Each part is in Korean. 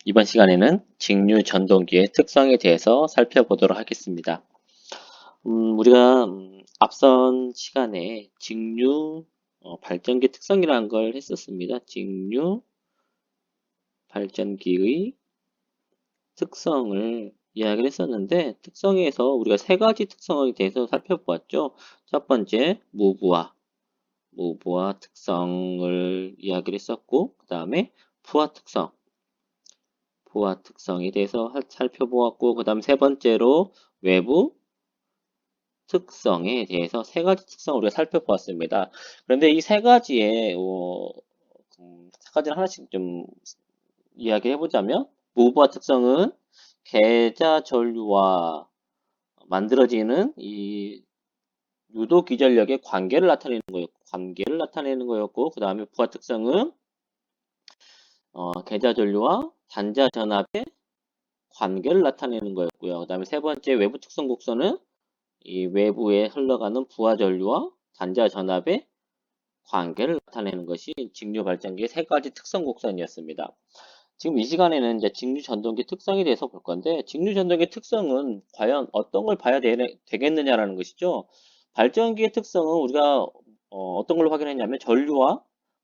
이번 시간에는 직류 전동기의 특성에 대해서 살펴보도록 하겠습니다. 우리가 앞선 시간에 직류 발전기 특성이라는 걸 했었습니다. 직류 발전기의 특성을 이야기를 했었는데, 특성에서 우리가 세 가지 특성에 대해서 살펴보았죠. 첫 번째, 무브와 특성을 이야기를 했었고, 그 다음에 부하 특성에 대해서 살펴보았고, 그 다음 세 번째로 외부 특성에 대해서 세 가지 특성을 우리가 살펴보았습니다. 그런데 이 세 가지의 세 가지를 하나씩 좀 이야기해 보자면, 무브와 특성은 계자 전류와 만들어지는 이 유도 기전력의 관계를 나타내는 거였고, 그 다음에 부하 특성은 계자 전류와 단자 전압의 관계를 나타내는 거였고요. 그 다음에 세 번째 외부 특성 곡선은 이 외부에 흘러가는 부하 전류와 단자 전압의 관계를 나타내는 것이 직류 발전기의 세 가지 특성 곡선이었습니다. 지금 이 시간에는 이제 직류 전동기 특성에 대해서 볼 건데, 직류 전동기 특성은 과연 어떤 걸 봐야 되겠느냐라는 것이죠. 발전기의 특성은 우리가 어떤 걸로 확인했냐면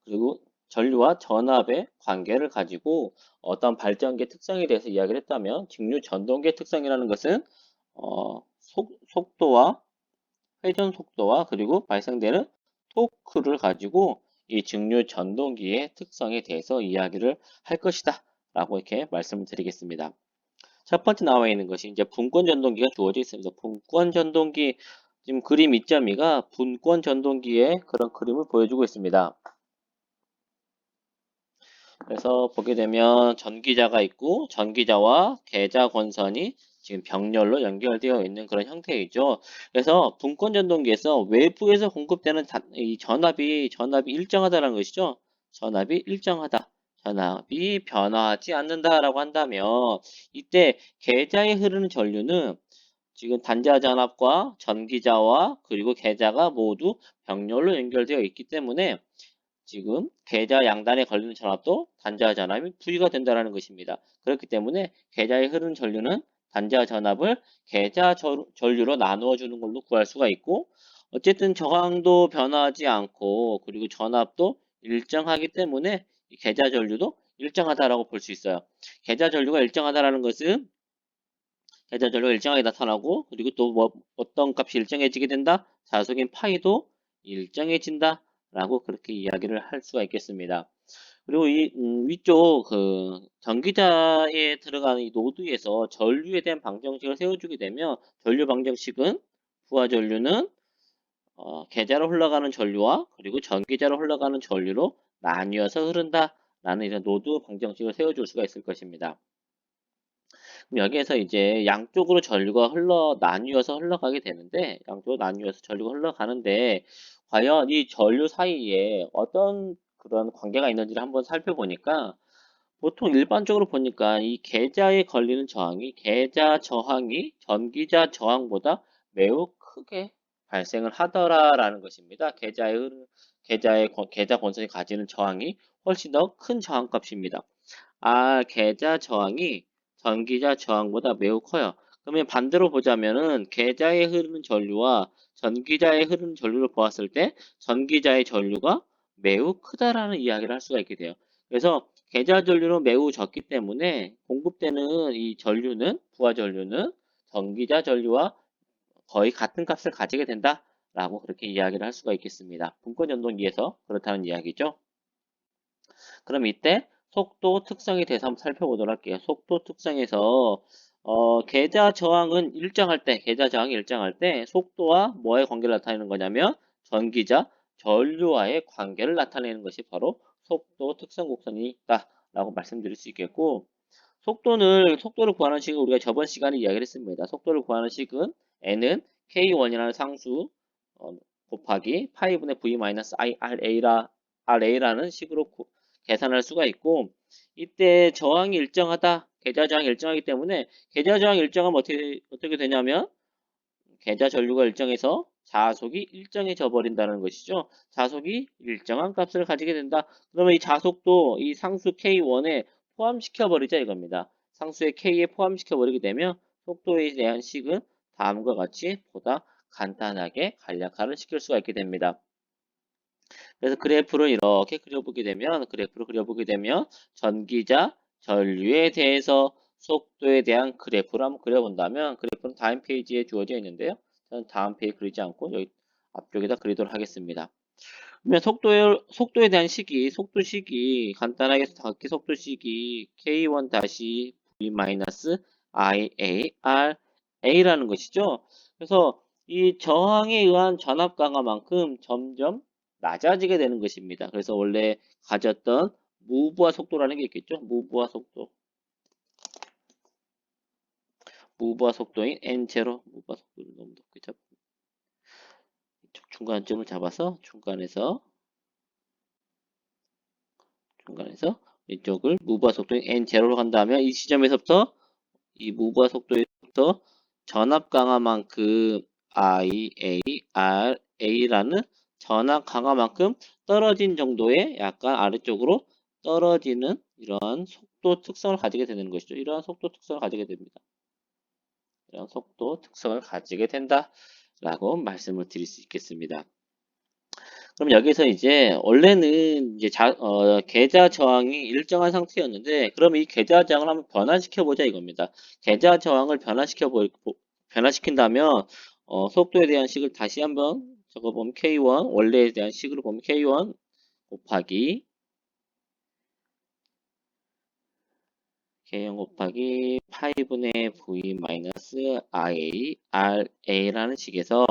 그리고 전류와 전압의 관계를 가지고 어떤 발전기의 특성에 대해서 이야기를 했다면, 직류 전동기의 특성이라는 것은 속도와 회전 속도와 그리고 발생되는 토크를 가지고 이 직류 전동기의 특성에 대해서 이야기를 할 것이다 라고 이렇게 말씀을 드리겠습니다. 첫 번째 나와 있는 것이 이제 분권 전동기가 주어져 있습니다. 분권 전동기, 지금 그림 2.2가 분권 전동기의 그런 그림을 보여주고 있습니다. 그래서 보게 되면 전기자가 있고, 전기자와 계자 권선이 지금 병렬로 연결되어 있는 그런 형태이죠. 그래서 분권 전동기에서 외부에서 공급되는 이 전압이 일정하다는 것이죠. 전압이 일정하다. 전압이 변화하지 않는다라고 한다면, 이때 계자에 흐르는 전류는 지금 단자 전압과 전기자와 그리고 계자가 모두 병렬로 연결되어 있기 때문에 지금 계좌 양단에 걸리는 전압도 단자 전압이 부위가 된다는 것입니다. 그렇기 때문에 계좌에 흐르는 전류는 단자 전압을 계좌 전류로 나누어 주는 걸로 구할 수가 있고, 어쨌든 저항도 변화하지 않고 그리고 전압도 일정하기 때문에 계좌 전류도 일정하다라고 볼 수 있어요. 계좌 전류가 일정하다라는 것은 계좌 전류가 일정하게 나타나고, 그리고 또 어떤 값이 일정해지게 된다? 자속인 파이도 일정해진다. 라고 그렇게 이야기를 할 수가 있겠습니다. 그리고 이 위쪽 전기자에 들어가는 이 노드에서 전류에 대한 방정식을 세워주게 되면, 전류 방정식은 부하 전류는 계자로 흘러가는 전류와 그리고 전기자로 흘러가는 전류로 나뉘어서 흐른다라는 이런 노드 방정식을 세워줄 수가 있을 것입니다. 그럼 여기에서 이제 양쪽으로 전류가 나뉘어서 흘러가게 되는데, 양쪽으로 나뉘어서 전류가 흘러가는데, 과연 이 전류 사이에 어떤 그런 관계가 있는지를 한번 살펴보니까, 보통 일반적으로 보니까 이 계자에 걸리는 계자 저항이 전기자 저항보다 매우 크게 발생을 하더라라는 것입니다. 계자 권선이 가지는 저항이 훨씬 더 큰 저항값입니다. 계자 저항이 전기자 저항보다 매우 커요. 그러면 반대로 보자면은 계자에 흐르는 전류와 전기자에 흐르는 전류를 보았을 때 전기자의 전류가 매우 크다라는 이야기를 할 수가 있게 돼요. 그래서 계자 전류는 매우 적기 때문에 공급되는 이 부하 전류는 전기자 전류와 거의 같은 값을 가지게 된다라고 그렇게 이야기를 할 수가 있겠습니다. 분권 전동기에서 그렇다는 이야기죠. 그럼 이때 속도 특성에 대해서 한번 살펴보도록 할게요. 속도 특성에서 계좌 저항이 일정할 때 속도와 뭐의 관계를 나타내는 거냐면, 전기자 전류와의 관계를 나타내는 것이 바로 속도 특성 곡선이다 라고 말씀드릴 수 있겠고, 속도를 구하는 식은 우리가 저번 시간에 이야기를 했습니다. 속도를 구하는 식은 n은 k1이라는 상수 곱하기 파이분의 v-iRa라는 식으로 계산할 수가 있고, 이때 계좌 저항이 일정하기 때문에, 계좌 저항이 일정하면 어떻게 되냐면, 계좌 전류가 일정해서 자속이 일정해져 버린다는 것이죠. 자속이 일정한 값을 가지게 된다. 그러면 이 자속도 이 상수 K1의 포함시켜버리자 이겁니다. 상수의 k에 포함시켜버리게 되면 속도에 대한 식은 다음과 같이 보다 간단하게 간략화를 시킬 수가 있게 됩니다. 그래서 그래프를 그려보게 되면 전기자 전류에 대해서 속도에 대한 그래프를 한번 그려본다면 그래프는 다음 페이지에 주어져 있는데요. 저는 다음 페이지 그리지 않고 여기 앞쪽에다 그리도록 하겠습니다. 그러면 속도에 대한 속도 식이 간단하게 각기 속도 식이 K1-V-IARA라는 것이죠. 그래서 이 저항에 의한 전압 강화만큼 점점 낮아지게 되는 것입니다. 그래서 원래 가졌던 무브와 속도라는 게 있겠죠. 무브와 속도인 N0, 무브와 속도를 너무 높게 잡고 중간점을 잡아서 중간에서 이쪽을 무브와 속도인 N0로 간다면 이 지점에서부터 이 무브와 속도에서부터 전압 강화만큼 IARA라는 전압 강화만큼 떨어진 정도의 약간 아래쪽으로 떨어지는 이러한 속도 특성을 가지게 되는 것이죠. 이러한 속도 특성을 가지게 됩니다. 이런 속도 특성을 가지게 된다라고 말씀을 드릴 수 있겠습니다. 그럼 여기서 이제 원래는 이제 계좌 저항이 일정한 상태였는데 그럼 이 계좌 저항을 한번 변화시켜 보자 이겁니다. 계좌 저항을 변화시킨다면 속도에 대한 식을 다시 한번 적어보면 K1 원래에 대한 식으로 보면 K1 곱하기 K1 곱하기 파이분의 V 마이너스 RA라는 식에서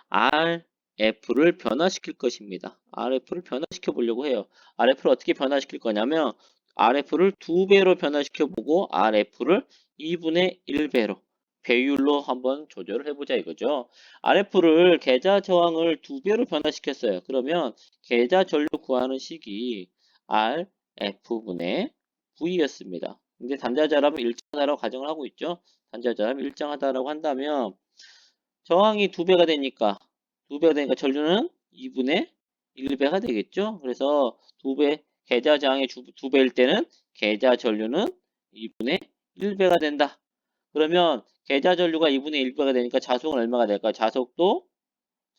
RF를 변화시킬 것입니다. RF를 변화시켜 보려고 해요. RF를 어떻게 변화시킬 거냐면 RF를 2배로 변화시켜 보고 RF를 2분의 1배로 배율로 한번 조절을 해보자 이거죠. RF를 계좌 저항을 2배로 변화시켰어요. 그러면 계좌 전류 구하는 식이 RF분의 V였습니다. 근데 단자자람은 일정하다라고 가정을 하고 있죠. 단자자람이 일정하다라고 한다면 저항이 2배가 되니까 전류는 2분의 1배가 되겠죠. 그래서 2배 계좌 저항이 2배일 때는 계좌 전류는 2분의 1배가 된다. 그러면 계좌 전류가 2분의 1배가 되니까 자속은 얼마가 될까요? 자속도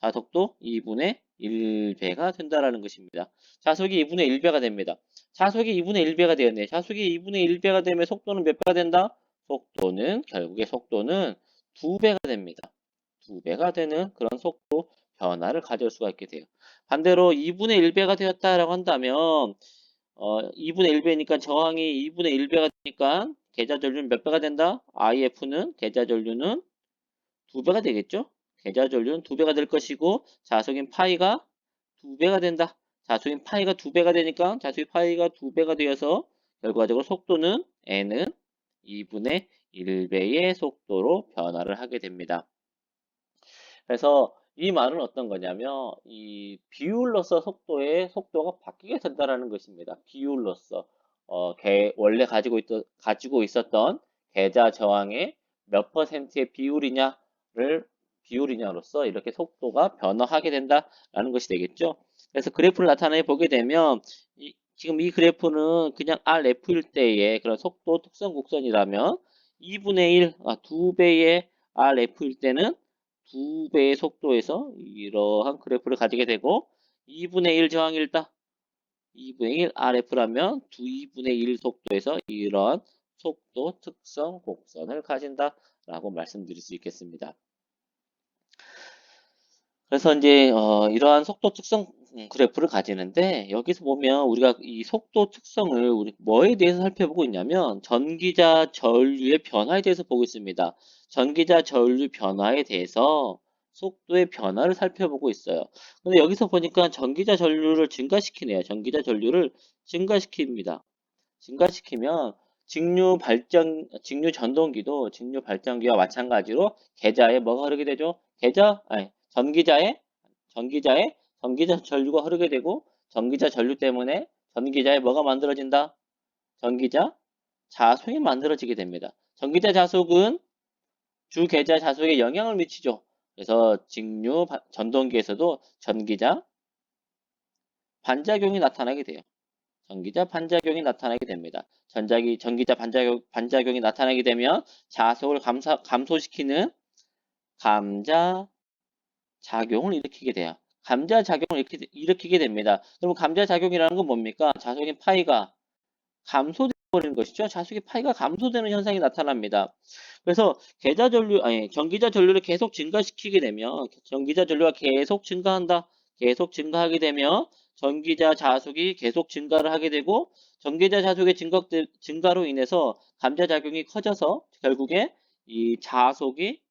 2분의 1배가 된다라는 것입니다. 자속이 2분의 1배가 됩니다. 자속이 2분의 1배가 되었네. 자속이 2분의 1배가 되면 속도는 몇 배가 된다? 결국에 속도는 2배가 됩니다. 2배가 되는 그런 속도 변화를 가져올 수가 있게 돼요. 반대로 2분의 1배가 되었다라고 한다면 2분의 1배니까 저항이 2분의 1배가 되니까 계좌 전류는 몇 배가 된다? IF는 계좌 전류는 2배가 되겠죠? 계좌 전류는 2배가 될 것이고 자속인 파이가 2배가 된다. 자속인 파이가 2배가 되니까 자속인 파이가 2배가 되어서 결과적으로 속도는 N은 2분의 1배의 속도로 변화를 하게 됩니다. 그래서 이 말은 어떤 거냐면 이 비율로서 속도가 바뀌게 된다라는 것입니다. 비율로서 원래 가지고 있었던 계좌 저항의 몇 퍼센트의 비율이냐로서 이렇게 속도가 변화하게 된다라는 것이 되겠죠. 그래서 그래프를 나타내 보게 되면 지금 이 그래프는 그냥 RF일 때의 그런 속도 특성 곡선이라면 2분의 1, 2배의 RF일 때는 2배의 속도에서 이러한 그래프를 가지게 되고 2분의 1 저항일다. 2분의 1 RF라면 2분의 1 속도에서 이러한 속도 특성 곡선을 가진다라고 말씀드릴 수 있겠습니다. 그래서 이제 이러한 속도 특성 그래프를 가지는데 여기서 보면 우리가 이 속도 특성을 우리 뭐에 대해서 살펴보고 있냐면 전기자 전류의 변화에 대해서 보고 있습니다. 전기자 전류 변화에 대해서 속도의 변화를 살펴보고 있어요. 근데 여기서 보니까 전기자 전류를 증가시키네요. 전기자 전류를 증가시킵니다. 증가시키면 직류 발전기와 마찬가지로 계좌에 뭐가 흐르게 되죠? 전기자 전류가 흐르게 되고 전기자 전류 때문에 전기자에 뭐가 만들어진다? 전기자 자속이 만들어지게 됩니다. 전기자 자속은 주 계좌 자속에 영향을 미치죠. 그래서 전동기에서도 전기자 반작용이 나타나게 돼요. 전기자 반작용이 나타나게 됩니다. 전기자 반작용이 나타나게 되면 자속을 감소시키는 감자 작용을 일으키게 돼요. 감자 작용을 일으키게 됩니다. 그럼 감자 작용이라는 건 뭡니까? 자속의 파이가 감소되는 것이죠. 자속의 파이가 감소되는 현상이 나타납니다. 그래서 전기자 전류를 계속 증가시키게 되면 전기자 전류가 계속 증가한다. 계속 증가하게 되면 전기자 자속이 계속 증가를 하게 되고 전기자 자속의 증가로 인해서 감자 작용이 커져서 결국에 이 자속이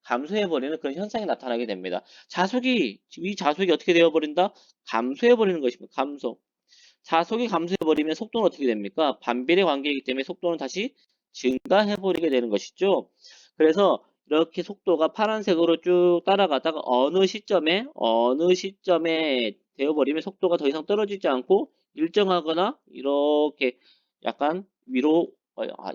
감소해버리는 그런 현상이 나타나게 됩니다. 이 자속이 어떻게 되어버린다? 감소해버리는 것입니다. 감소. 자속이 감소해버리면 속도는 어떻게 됩니까? 반비례 관계이기 때문에 속도는 다시 증가해버리게 되는 것이죠. 그래서 이렇게 속도가 파란색으로 쭉 따라가다가 어느 시점에 되어버리면 속도가 더 이상 떨어지지 않고 일정하거나 이렇게 약간 위로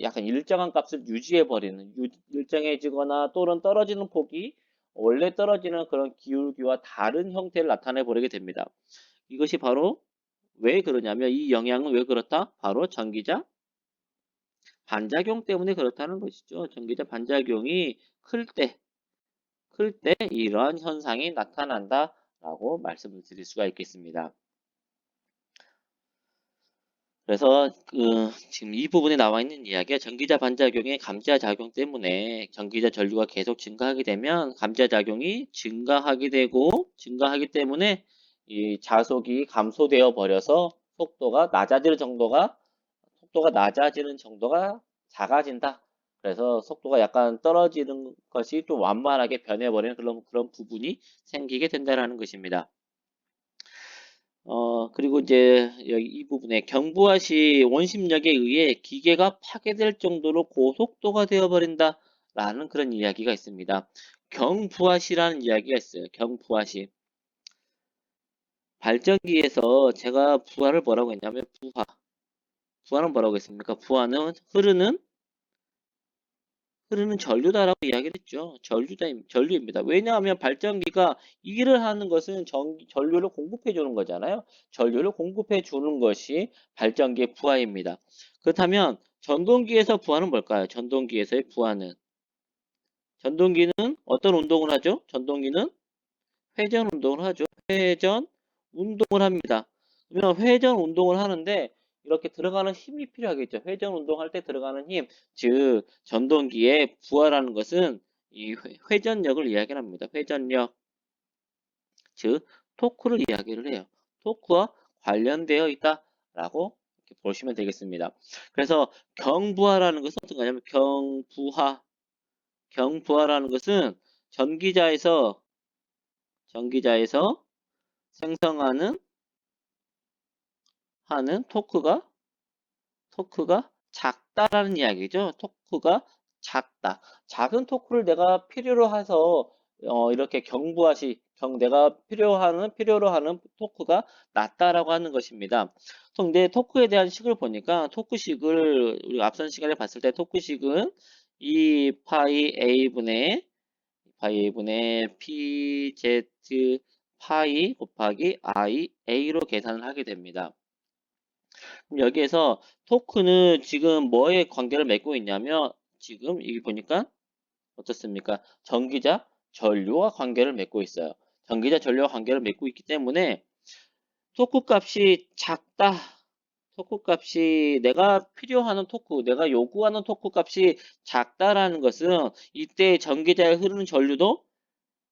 약간 일정한 값을 유지해버리는 일정해지거나 또는 떨어지는 폭이 원래 떨어지는 그런 기울기와 다른 형태를 나타내버리게 됩니다. 이것이 바로 왜 그러냐면 이 영향은 왜 그렇다? 바로 전기자 반작용 때문에 그렇다는 것이죠. 전기자 반작용이 클 때 이러한 현상이 나타난다라고 말씀을 드릴 수가 있겠습니다. 그래서 지금 이 부분에 나와 있는 이야기가 전기자 반작용의 감자작용 때문에 전기자 전류가 계속 증가하게 되면 감자작용이 증가하기 때문에 이 자속이 감소되어 버려서 속도가 낮아지는 정도가 작아진다. 그래서 속도가 약간 떨어지는 것이 좀 완만하게 변해버리는 그런 부분이 생기게 된다는 것입니다. 그리고 이제 여기 이 부분에 경부하 시 원심력에 의해 기계가 파괴될 정도로 고속도가 되어버린다. 라는 그런 이야기가 있습니다. 경부하시라는 이야기가 있어요. 경부하시. 발전기에서 제가 부하를 뭐라고 했냐면 부하는 뭐라고 했습니까? 부하는 흐르는 전류다라고 이야기를 했죠. 전류입니다. 왜냐하면 발전기가 일을 하는 것은 전류를 공급해 주는 거잖아요. 전류를 공급해 주는 것이 발전기의 부하입니다. 그렇다면 전동기에서 부하는 뭘까요? 전동기에서의 부하는 전동기는 어떤 운동을 하죠? 전동기는 회전 운동을 하죠. 회전 운동을 합니다. 그러면 회전 운동을 하는데 이렇게 들어가는 힘이 필요하겠죠. 회전 운동할 때 들어가는 힘, 즉 전동기의 부하라는 것은 이 회전력을 이야기를 합니다. 회전력, 즉 토크를 이야기를 해요. 토크와 관련되어 있다라고 이렇게 보시면 되겠습니다. 그래서 경부하라는 것은 어떤 거냐면 경부하라는 것은 전기자에서 생성하는 토크가 작다라는 이야기죠. 토크가 작다. 작은 토크를 내가 필요로 해서 이렇게 내가 필요로 하는 토크가 낮다라고 하는 것입니다. 근데 토크에 대한 식을 보니까 토크식을 우리 앞선 시간에 봤을 때 토크식은 2 파이 A분의 PZ 파이 곱하기 A로 계산을 하게 됩니다. 그럼 여기에서 토크는 지금 뭐에 관계를 맺고 있냐면 지금 여기 보니까 어떻습니까? 전기자 전류와 관계를 맺고 있어요. 전기자 전류와 관계를 맺고 있기 때문에 토크 값이 작다. 토크 값이 내가 요구하는 토크 값이 작다라는 것은 이때 전기자에 흐르는 전류도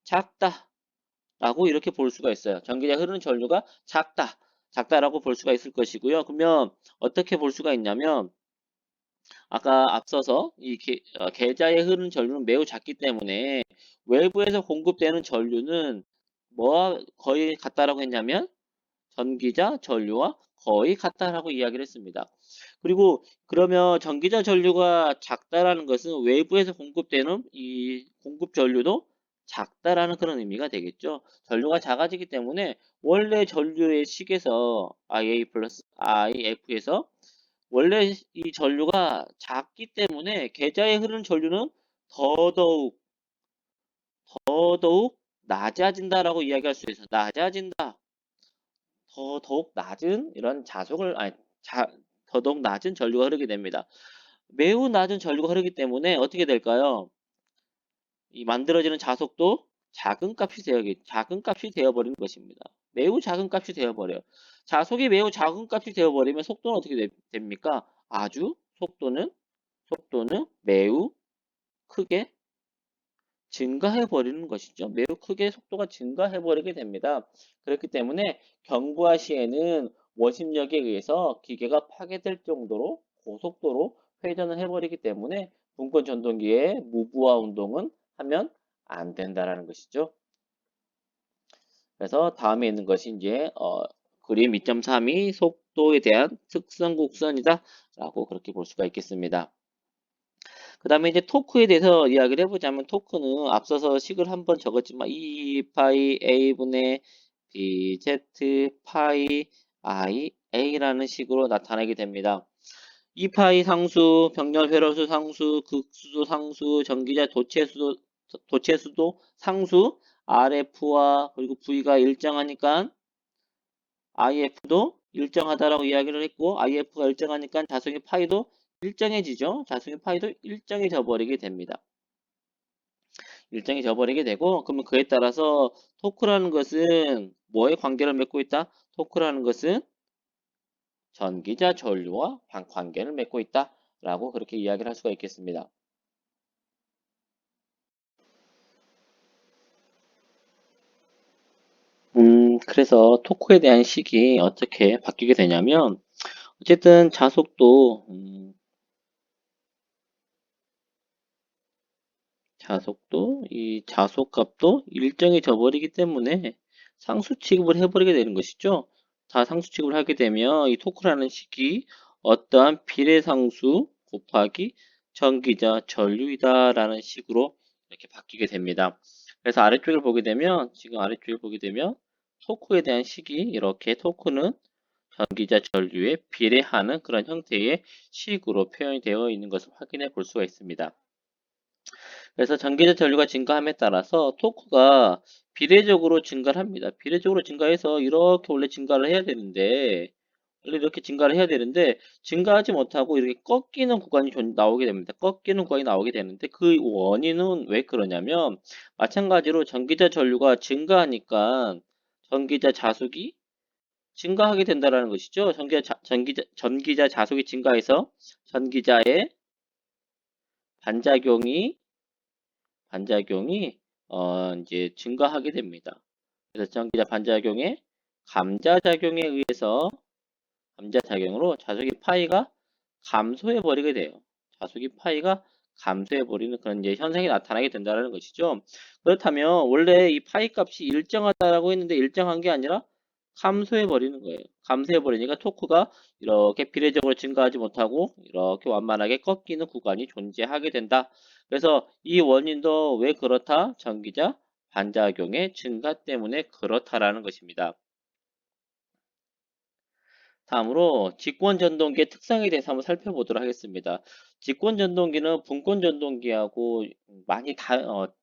작다. 라고 이렇게 볼 수가 있어요. 전기자에 흐르는 전류가 작다라고 볼 수가 있을 것이고요. 그러면 어떻게 볼 수가 있냐면 아까 앞서서 계좌에 흐르는 전류는 매우 작기 때문에 외부에서 공급되는 전류는 뭐와 거의 같다라고 했냐면 전기자 전류와 거의 같다라고 이야기를 했습니다. 그리고 그러면 전기자 전류가 작다라는 것은 외부에서 공급되는 이 공급 전류도 작다라는 그런 의미가 되겠죠. 전류가 작아지기 때문에 원래 전류의 식에서 IA 플러스 IF에서 원래 이 전류가 작기 때문에 계좌에 흐르는 전류는 더더욱 낮아진다라고 이야기할 수 있어요. 더더욱 낮은 이런 자속을 아니 더더욱 낮은 전류가 흐르게 됩니다. 매우 낮은 전류가 흐르기 때문에 어떻게 될까요? 이 만들어지는 자속도 작은 값이 되어버리는 것입니다. 매우 작은 값이 되어버려요. 자속이 매우 작은 값이 되어버리면 속도는 어떻게 됩니까? 속도는 매우 크게 증가해 버리는 것이죠. 매우 크게 속도가 증가해 버리게 됩니다. 그렇기 때문에 경부하 시에는 원심력에 의해서 기계가 파괴될 정도로 고속도로 회전을 해버리기 때문에 분권 전동기의 무부하 운동은 하면 안 된다라는 것이죠. 그래서 다음에 있는 것이 이제 그림 2.3이 속도에 대한 특성 곡선이다 라고 그렇게 볼 수가 있겠습니다. 그 다음에 이제 토크에 대해서 이야기를 해보자면 토크는 앞서서 식을 한번 적었지만 2파이 A분의 BZ 파이 I A라는 식으로 나타나게 됩니다. 2파이 상수, 병렬 회로수 상수, 극수도 상수, 전기자 도체수도 상수, RF와 그리고 V가 일정하니까 IF도 일정하다라고 이야기를 했고 IF가 일정하니까 자성의 파이도 일정해지죠. 자성의 파이도 일정해져 버리게 됩니다. 일정해져 버리게 되고 그러면 그에 따라서 토크라는 것은 뭐에 관계를 맺고 있다? 토크라는 것은 전기자 전류와 관계를 맺고 있다라고 그렇게 이야기를 할 수가 있겠습니다. 그래서 토크에 대한 식이 어떻게 바뀌게 되냐면 어쨌든 이 자속값도 일정해져 버리기 때문에 상수 취급을 해버리게 되는 것이죠. 다 상수 취급을 하게 되면 이 토크라는 식이 어떠한 비례상수 곱하기 전기자 전류이다라는 식으로 이렇게 바뀌게 됩니다. 그래서 지금 아래쪽을 보게 되면 토크에 대한 식이 이렇게 토크는 전기자 전류에 비례하는 그런 형태의 식으로 표현이 되어 있는 것을 확인해 볼 수가 있습니다. 그래서 전기자 전류가 증가함에 따라서 토크가 비례적으로 증가를 합니다. 비례적으로 증가해서 이렇게 원래 증가를 해야 되는데 원래 이렇게 증가를 해야 되는데 증가하지 못하고 이렇게 꺾이는 구간이 나오게 됩니다. 꺾이는 구간이 나오게 되는데 그 원인은 왜 그러냐면 마찬가지로 전기자 전류가 증가하니까 전기자 자속이 증가하게 된다라는 것이죠. 전기자 자속이 증가해서 전기자의 반작용이 반작용이 이제 증가하게 됩니다. 그래서 전기자 반작용의 감자작용에 의해서 감자작용으로 자속의 파이가 감소해 버리게 돼요. 자속의 파이가 감소해 버리는 그런 이제 현상이 나타나게 된다는 것이죠. 그렇다면 원래 이 파이 값이 일정하다라고 했는데 일정한 게 아니라 감소해 버리는 거예요. 감소해 버리니까 토크가 이렇게 비례적으로 증가하지 못하고 이렇게 완만하게 꺾이는 구간이 존재하게 된다. 그래서 이 원인도 왜 그렇다? 전기자 반작용의 증가 때문에 그렇다라는 것입니다. 다음으로 직권전동기의 특성에 대해서 한번 살펴보도록 하겠습니다. 직권전동기는 분권전동기하고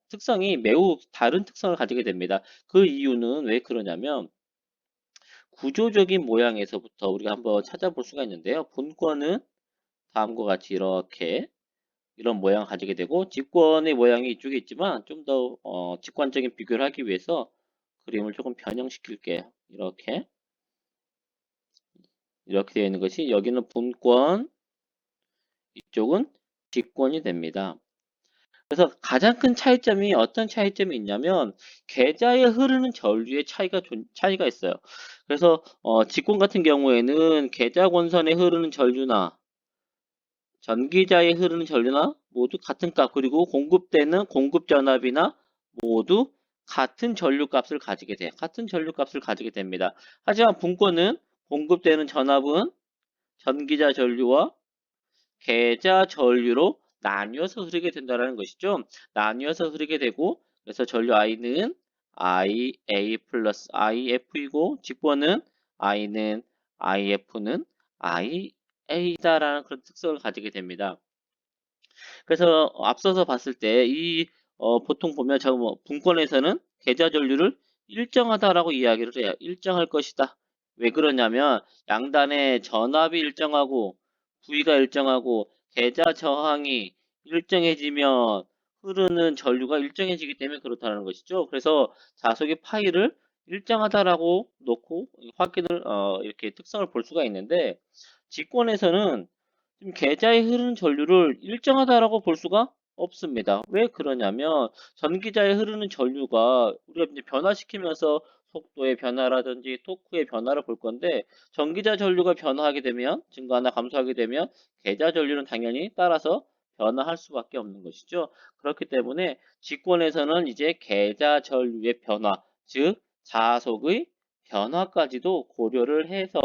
특성이 매우 다른 특성을 가지게 됩니다. 그 이유는 왜 그러냐면 구조적인 모양에서부터 우리가 한번 찾아볼 수가 있는데요. 분권은 다음과 같이 이렇게 이런 모양을 가지게 되고 직권의 모양이 이쪽에 있지만 좀 더 직관적인 비교를 하기 위해서 그림을 조금 변형시킬게요. 이렇게 되어 있는 것이 여기는 분권, 이쪽은 직권이 됩니다. 그래서 가장 큰 차이점이 어떤 차이점이 있냐면 계좌에 흐르는 전류의 차이가 있어요. 그래서 직권 같은 경우에는 계좌 권선에 흐르는 전류나 전기자에 흐르는 전류나 모두 같은 값 그리고 공급되는 공급 전압이나 모두 같은 전류값을 가지게 돼요. 같은 전류값을 가지게 됩니다. 하지만 분권은 공급되는 전압은 전기자 전류와 계좌 전류로 나뉘어서 흐르게 된다는 것이죠. 나뉘어서 흐르게 되고 그래서 전류 I는 IA 플러스 IF이고 직권은 I는 IF는 IA다라는 그런 특성을 가지게 됩니다. 그래서 앞서서 봤을 때 보통 보면 분권에서는 계좌 전류를 일정하다라고 이야기를 해요. 일정할 것이다. 왜 그러냐면 양단의 전압이 일정하고 부위가 일정하고 계좌 저항이 일정해지면 흐르는 전류가 일정해지기 때문에 그렇다는 것이죠. 그래서 자석의 파이를 일정하다라고 놓고 확인을 이렇게 특성을 볼 수가 있는데 직권에서는 지금 계좌에 흐르는 전류를 일정하다라고 볼 수가 없습니다. 왜 그러냐면 전기자에 흐르는 전류가 우리가 이제 변화시키면서 속도의 변화라든지 토크의 변화를 볼 건데 전기자 전류가 변화하게 되면 증가하나 감소하게 되면 계좌 전류는 당연히 따라서 변화할 수밖에 없는 것이죠. 그렇기 때문에 직권에서는 이제 계좌 전류의 변화, 즉 자속의 변화까지도 고려를 해서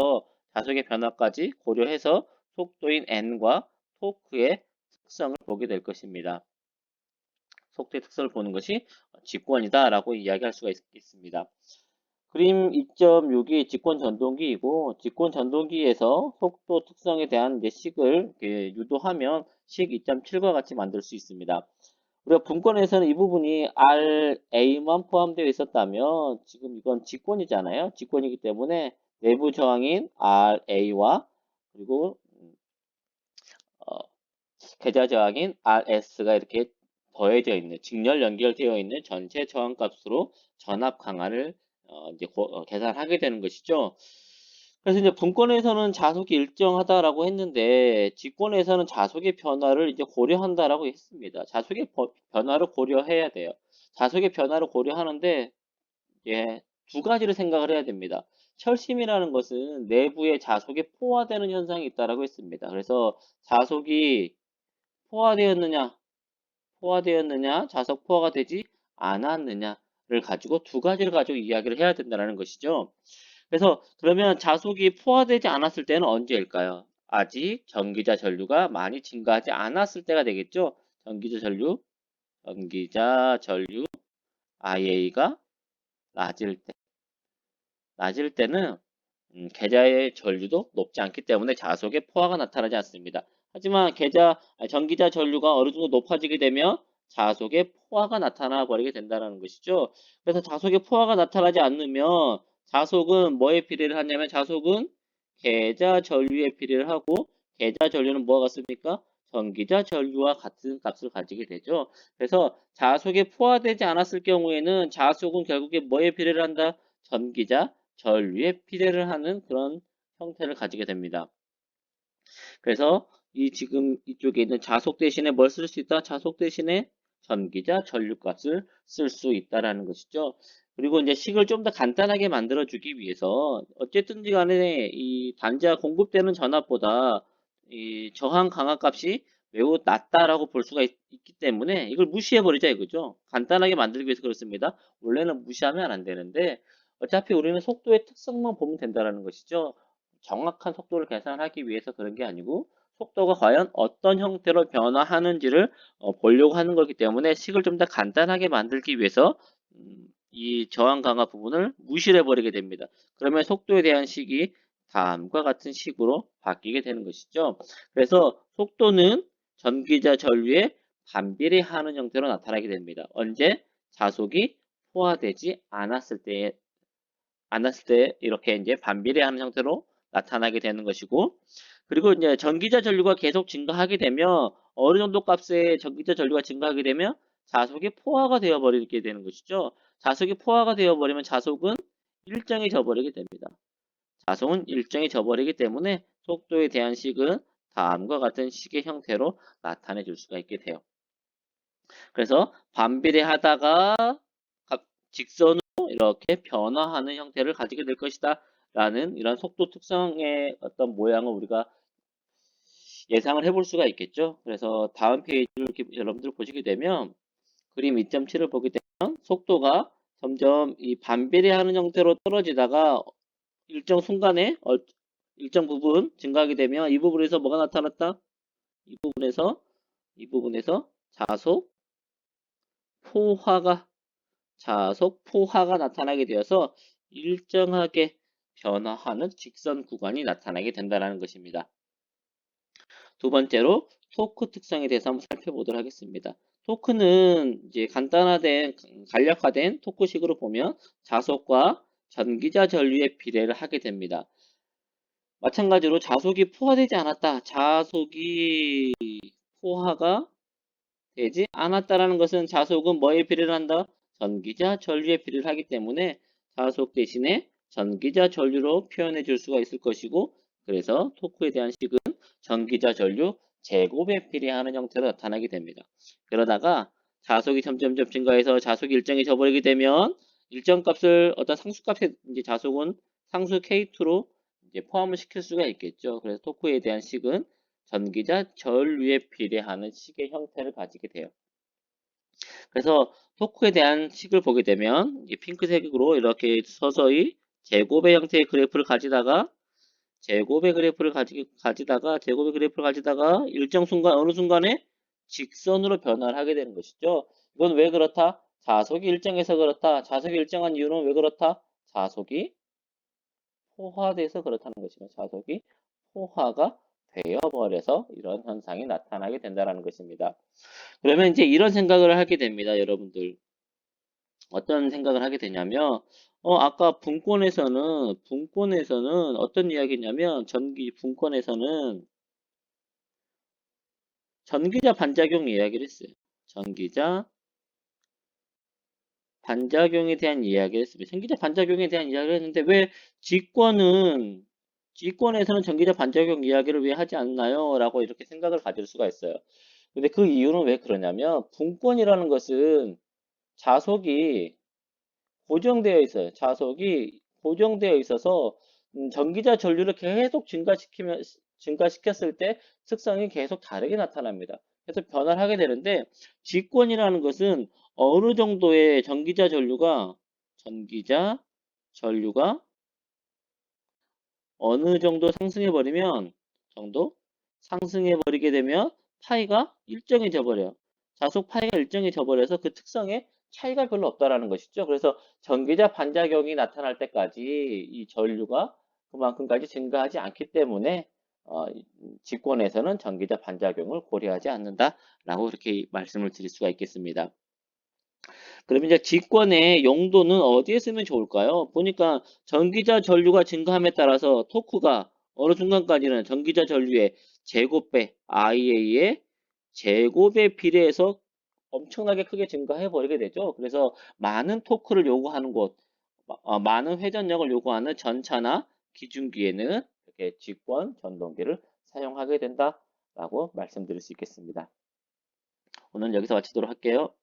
자속의 변화까지 고려해서 속도인 n과 토크의 특성을 보게 될 것입니다. 속도의 특성을 보는 것이 직권이다라고 이야기할 수가 있습니다. 그림 2.6이 직권 전동기이고 직권 전동기에서 속도 특성에 대한 이제 식을 유도하면 식 2.7과 같이 만들 수 있습니다. 우리가 분권에서는 이 부분이 RA만 포함되어 있었다면 지금 이건 직권이잖아요. 직권이기 때문에 내부 저항인 RA와 그리고 어, 계좌 저항인 RS가 이렇게 더해져 있는 직렬 연결되어 있는 전체 저항 값으로 전압 강화를 이제 계산하게 되는 것이죠. 그래서 이제 분권에서는 자속이 일정하다라고 했는데 직권에서는 자속의 변화를 이제 고려한다라고 했습니다. 자속의 변화를 고려해야 돼요. 자속의 변화를 고려하는데 예, 두 가지를 생각을 해야 됩니다. 철심이라는 것은 내부의 자속에 포화되는 현상이 있다라고 했습니다. 그래서 자속이 포화되었느냐, 포화되었느냐, 자석 포화가 되지 않았느냐를 가지고 두 가지를 가지고 이야기를 해야 된다는 것이죠. 그래서 그러면 자속이 포화되지 않았을 때는 언제일까요? 아직 전기자 전류가 많이 증가하지 않았을 때가 되겠죠. 전기자 전류 IA가 낮을 때. 낮을 때는 계좌의 전류도 높지 않기 때문에 자속의 포화가 나타나지 않습니다. 하지만 전기자 전류가 어느 정도 높아지게 되면 자속의 포화가 나타나 버리게 된다는 것이죠. 그래서 자속의 포화가 나타나지 않으면 자속은 뭐에 비례를 하냐면 자속은 계좌 전류에 비례를 하고 계좌 전류는 뭐가 같습니까? 전기자 전류와 같은 값을 가지게 되죠. 그래서 자속에 포화되지 않았을 경우에는 자속은 결국에 뭐에 비례를 한다? 전기자 전류에 비례를 하는 그런 형태를 가지게 됩니다. 그래서 이 지금 이쪽에 있는 자속 대신에 뭘 쓸 수 있다? 자속 대신에 전기자 전류값을 쓸 수 있다라는 것이죠. 그리고 이제 식을 좀 더 간단하게 만들어 주기 위해서 어쨌든지 간에 이 단자 공급되는 전압보다 이 저항 강화 값이 매우 낮다라고 볼 수가 있기 때문에 이걸 무시해 버리자 이거죠. 간단하게 만들기 위해서 그렇습니다. 원래는 무시하면 안 되는데 어차피 우리는 속도의 특성만 보면 된다는 것이죠. 정확한 속도를 계산하기 위해서 그런 게 아니고 속도가 과연 어떤 형태로 변화하는지를 보려고 하는 거기 때문에 식을 좀 더 간단하게 만들기 위해서 이 저항 강화 부분을 무시해 버리게 됩니다. 그러면 속도에 대한 식이 다음과 같은 식으로 바뀌게 되는 것이죠. 그래서 속도는 전기자 전류에 반비례하는 형태로 나타나게 됩니다. 언제? 자속이 포화되지 않았을 때 이렇게 이제 반비례하는 형태로 나타나게 되는 것이고 그리고 이제 전기자 전류가 계속 증가하게 되면 어느 정도 값의 전기자 전류가 증가하게 되면 자속이 포화가 되어 버리게 되는 것이죠. 자속이 포화가 되어 버리면 자속은 일정해져 버리게 됩니다. 자속은 일정해져 버리기 때문에 속도에 대한 식은 다음과 같은 식의 형태로 나타내 줄 수가 있게 돼요. 그래서 반비례하다가 직선으로 이렇게 변화하는 형태를 가지게 될 것이다 라는 이런 속도 특성의 어떤 모양을 우리가 예상을 해볼 수가 있겠죠. 그래서 다음 페이지를 이렇게 여러분들 보시게 되면 그림 2.7을 보게 되면 속도가 점점 이 반비례하는 형태로 떨어지다가 일정 순간에 일정 부분 증가하게 되면 이 부분에서 뭐가 나타났다? 이 부분에서 포화가 자속 포화가 나타나게 되어서 일정하게 변화하는 직선 구간이 나타나게 된다는 것입니다. 두 번째로 토크 특성에 대해서 한번 살펴보도록 하겠습니다. 토크는 이제 간략화된 토크식으로 보면 자속과 전기자 전류의 비례를 하게 됩니다. 마찬가지로 자속이 포화되지 않았다. 자속이 포화가 되지 않았다라는 것은 자속은 뭐에 비례를 한다? 전기자 전류에 비례를 하기 때문에 자속 대신에 전기자 전류로 표현해 줄 수가 있을 것이고, 그래서 토크에 대한 식은 전기자 전류 제곱에 비례하는 형태로 나타나게 됩니다. 그러다가 자속이 점점점 증가해서 자속이 일정이 져버리게 되면 일정 값을 어떤 상수값에 이제 자속은 상수 K2로 이제 포함을 시킬 수가 있겠죠. 그래서 토크에 대한 식은 전기자 전류에 비례하는 식의 형태를 가지게 돼요. 그래서 토크에 대한 식을 보게 되면 이 핑크색으로 이렇게 서서히 제곱의 형태의 그래프를 가지다가 제곱의 그래프를 가지다가 일정 순간 어느 순간에 직선으로 변화를 하게 되는 것이죠. 이건 왜 그렇다? 자속이 일정해서 그렇다. 자속이 일정한 이유는 왜 그렇다? 자속이 포화돼서 그렇다는 것이죠. 자속이 포화가 되어버려서 이런 현상이 나타나게 된다는 것입니다. 그러면 이제 이런 생각을 하게 됩니다, 여러분들. 어떤 생각을 하게 되냐면, 아까 분권에서는 어떤 이야기냐면, 전기자 반작용 이야기를 했어요. 전기자 반작용에 대한 이야기를 했습니다. 전기자 반작용에 대한 이야기를 했는데, 왜 지권에서는 전기자 반작용 이야기를 왜 하지 않나요? 라고 이렇게 생각을 가질 수가 있어요. 근데 그 이유는 왜 그러냐면, 분권이라는 것은 자속이 고정되어 있어요. 자석이 고정되어 있어서 전기자 전류를 계속 증가시켰을 때 특성이 계속 다르게 나타납니다. 그래서 변화를 하게 되는데, 직권이라는 것은 어느 정도의 전기자 전류가 어느 정도 상승해 버리게 되면 파이가 일정해져 버려요. 자속 파이가 일정해져 버려서 그 특성에 차이가 별로 없다라는 것이죠. 그래서 전기자 반작용이 나타날 때까지 이 전류가 그만큼까지 증가하지 않기 때문에 직권에서는 전기자 반작용을 고려하지 않는다라고 이렇게 말씀을 드릴 수가 있겠습니다. 그러면 이제 직권의 용도는 어디에 쓰면 좋을까요? 보니까 전기자 전류가 증가함에 따라서 토크가 어느 순간까지는 전기자 전류의 제곱배 IA의 제곱에 비례해서 엄청나게 크게 증가해 버리게 되죠. 그래서 많은 토크를 요구하는 많은 회전력을 요구하는 전차나 기중기에는 이렇게 직권 전동기를 사용하게 된다라고 말씀드릴 수 있겠습니다. 오늘 여기서 마치도록 할게요.